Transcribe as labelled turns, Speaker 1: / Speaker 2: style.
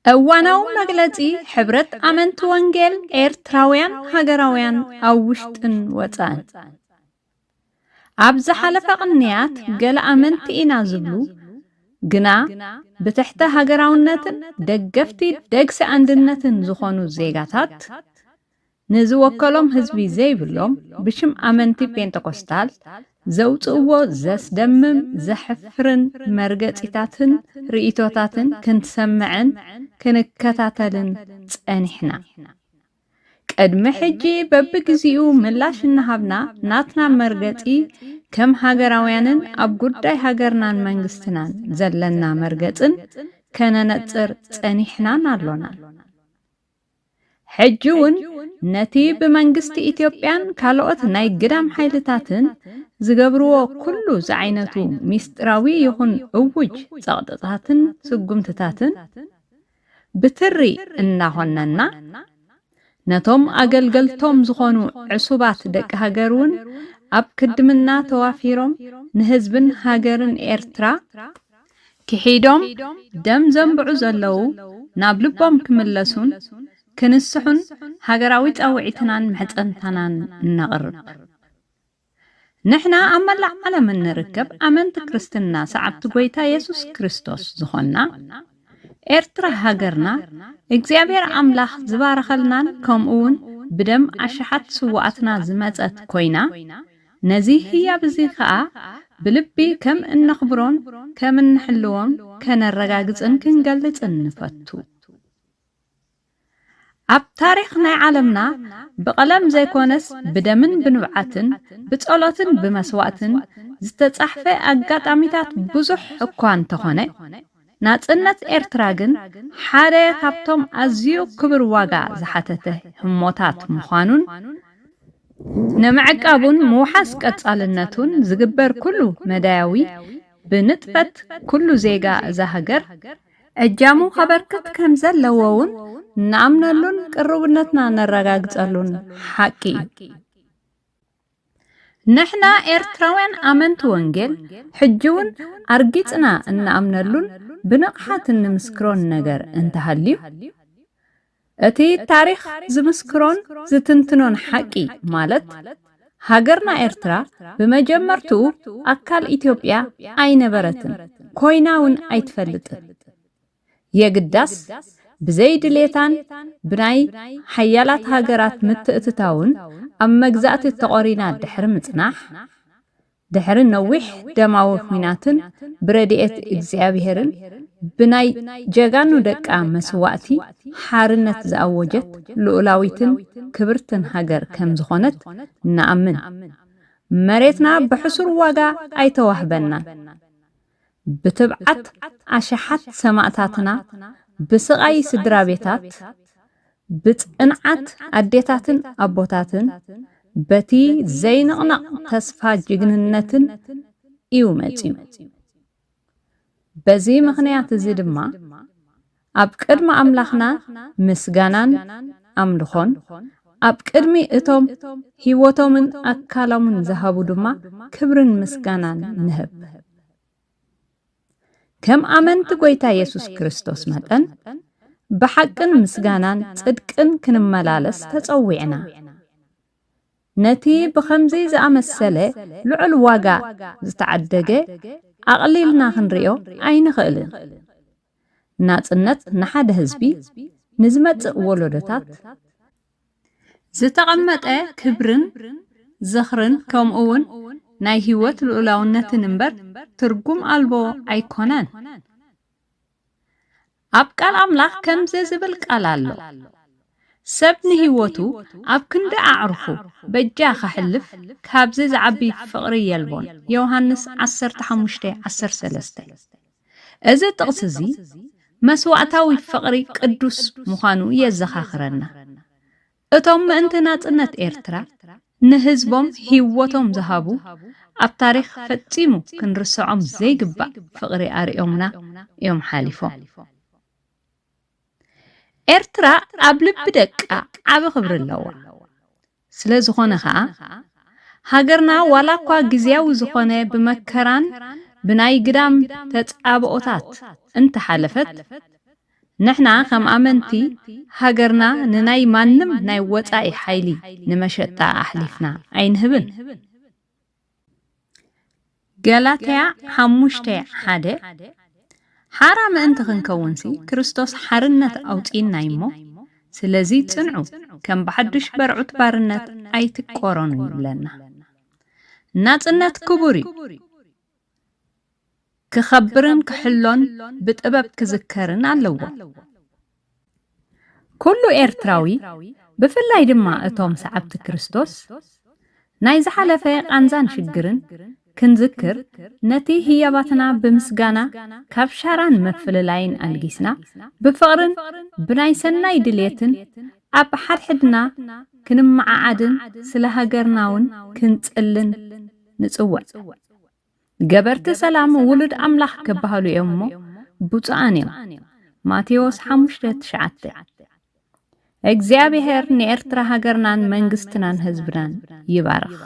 Speaker 1: እዋናው መግለጺ ሕብረት ኣመንቲ ወንጌል ኤርትራውያን ሃገራውያን ኣብ ውሽጥን ወጻን ኣብ ዝሓለፈ ቅንያት ገለ ኣመንቲ ኢና ዝብሉ ግና ብትሕተ ሃገራውነትን ደገፍቲ ደግሲ አንድነትን ዝኾኑ ዜጋታት ንዝወከሎም ህዝቢ ዘይብሎም ብሽም ኣመንቲ ፔንተኮስታል ዘውጽእዎ ዘስደምም ዘሕፍርን መርገጺታትን ርእይቶታትን ክንሰምዕን ክንከታተልን ጸኒሕና ቀድሚ ሕጂ በብግዚኡ ምላሽ እናሃብና ናትና መርገጺ ከም ሃገራውያንን ኣብ ጉዳይ ሃገርናን መንግስትናን ዘለና መርገጽን ከነነጽር ጸኒሕናን ኣሎና ሕጂውን ነቲ ብመንግስቲ ኢትዮጵያን ካልኦት ናይ ግዳም ኃይልታትን ዝገብርዎ ኩሉ ዝዓይነቱ ሚስጥራዊ ይኹን እውጅ ጸቕጥታትን ስጉምትታትን ብትሪ እናኾነና ነቶም አገልገልቶም ዝኾኑ ዕሱባት ደቂ ሃገሩን ኣብ ክድምና ተዋፊሮም ንህዝብን ሃገርን ኤርትራ ክሒዶም ደም ዘንብዑ ዘለዉ ናብ ልቦም ክምለሱን ክንስሑን ሃገራዊ ጻውዒትናን ምሕጸንታናን እናቕርብ ንሕና ኣብ መላእ ዓለም እንርከብ ኣመንቲ ክርስትና ሰዓብቲ ጎይታ ኢየሱስ ክርስቶስ ዝኾና ኤርትራ ሃገርና እግዚአብሔር አምላኽ ዝባረኸልናን ከምኡውን ብደም አሽሓት ስዋዕትና ዝመጸት ኮይና ነዚ ህያብ እዚ ከዓ ብልቢ ከም እንኽብሮን ከም እንሕልዎን ከነረጋግጽን ክንገልጽን ንፈቱ ኣብ ታሪኽ ናይ ዓለምና ብቐለም ዘይኮነስ ብደምን ብንብዓትን ብጸሎትን ብመስዋዕትን ዝተጻሕፈ አጋጣሚታት ብዙሕ እኳ እንተኾነ ናጽነት ኤርትራ ግን ሓደ ካብቶም ኣዝዩ ክብር ዋጋ ዝሓተተ ህሞታት ምዃኑን ነመዕቃቡን ምውሓስ ቀጻልነቱን ዝግበር ኩሉ መዳያዊ ብንጥፈት ኩሉ ዜጋ እዛ ሃገር እጃሙ ኸበርክት ከም ዘለዎውን ናምነሉን ቅርብነትና ነረጋግጸሉን ሓቂ ነሕና ኤርትራውያን ኣመንቲ ወንጌል ሕጂውን ኣርጊጽና እናኣምነሉን ብንቕሓት ንምስክሮን ነገር እንተሃልዩ እቲ ታሪኽ ዝምስክሮን ዝትንትኖን ሓቂ ማለት ሃገርና ኤርትራ ብመጀመርቱ ኣካል ኢትዮጵያ ኣይነበረትን ኮይናውን ኣይትፈልጥን የግዳስ ብዘይድሌታን ብናይ ሓያላት ሃገራት ምትእትታውን ኣብ መግዛእቲ ተቆሪና ድሕሪ ምጽናሕ ድሕሪ ነዊሕ ደማዊ ኩናትን ብረድኤት እግዚአብሔርን ብናይ ጀጋኑ ደቃ መስዋዕቲ ሓርነት ዝኣወጀት ልኡላዊትን ክብርትን ሃገር ከም ዝኾነት ንኣምን መሬትና ብሕሱር ዋጋ ኣይተዋህበናን ብትብዓት ኣሽሓት ሰማዕታትና ብስቃይ ስድራ ቤታት ብጽንዓት ኣዴታትን ኣቦታትን በቲ ዘይንቕነቕ ተስፋ ጅግንነትን እዩ መጺኡ በዚ ምኽንያት እዚ ድማ ኣብ ቅድሚ ኣምላኽና ምስጋናን ኣምልኾን ኣብ ቅድሚ እቶም ህይወቶምን ኣካሎምን ዝሃቡ ድማ ክብርን ምስጋናን ንህብ ከም ኣመንቲ ጎይታ ኢየሱስ ክርስቶስ መጠን بحقن مسجانان صدقن كنملالس تጸوعنا نتي بخمزي زامسله لعل واغا زتعدگه اقليلنا خنريو اين خيلن ناصنت نحد حزبي نزمت ولودታት زتقمطه كبرن زخرن كمون ናይ ህይወት ልዑላውነት እንበር ትርጉም አልቦ አይኮነን አብቃል አምላክ ከምዘ ዝብል ቃል አሎ ሰብኒ ህይወቱ አብ ክንደ አዕርፉ በጃ ከሕልፍ ካብዘ ዝዓቢ ፍቅሪ የልቦን ዮሐንስ 15:13 እዚ ጥቅስ እዚ መስዋዕታዊ ፍቅሪ ቅዱስ ምዃኑ የዘኻኽረና እቶም ምእንትና ጽነት ኤርትራ ንህዝቦም ህይወቶም ዝሃቡ ኣብ ታሪኽ ፈጺሙ ክንርስዖም ዘይግባእ ፍቅሪ አርዮምና እዮም ሓሊፎም ኤርትራ ኣብ ልብ ደቃ ዓብ ክብር ኣለዋ ስለ ዝኾነ ኸዓ ሃገርና ዋላኳ ግዚያዊ ዝኾነ ብመከራን ብናይ ግዳም ተጻብኦታት እንተሓለፈት نحنا خم أمنتي هاجرنا نناي مانم ناي وطاي حيلي نمشتا أحلفنا أين هبن غلاطيا حموشتي حادة حرام أنت خنكونسي كريستوس حرنت أوطينا يمو سلازي تصنعو كم بحدش برعوت بارنت أي تقورون يبلنا ناتنت كبوري كخبرن كحلون بتقبب كذكرن علوه كله إرتراوي بفلاي دما أتوم سعبت كريستوس نايز حلفة أنزان شجرن كنذكر نتي هي باتنا بمسجانا كافشاران مفل العين الجسنا بفقرن بناي سناي دليتن أب حدنا كنم مع عدن سلها جرناون كنت ألن نتسوى جبرت سلام ولد أملاح كبهالو يومو بوتانيو ماتيوس حمشت شعته እግዚአብሔር ንኤርትራ ሃገርናን መንግስትናን ህዝብናን ይባርክ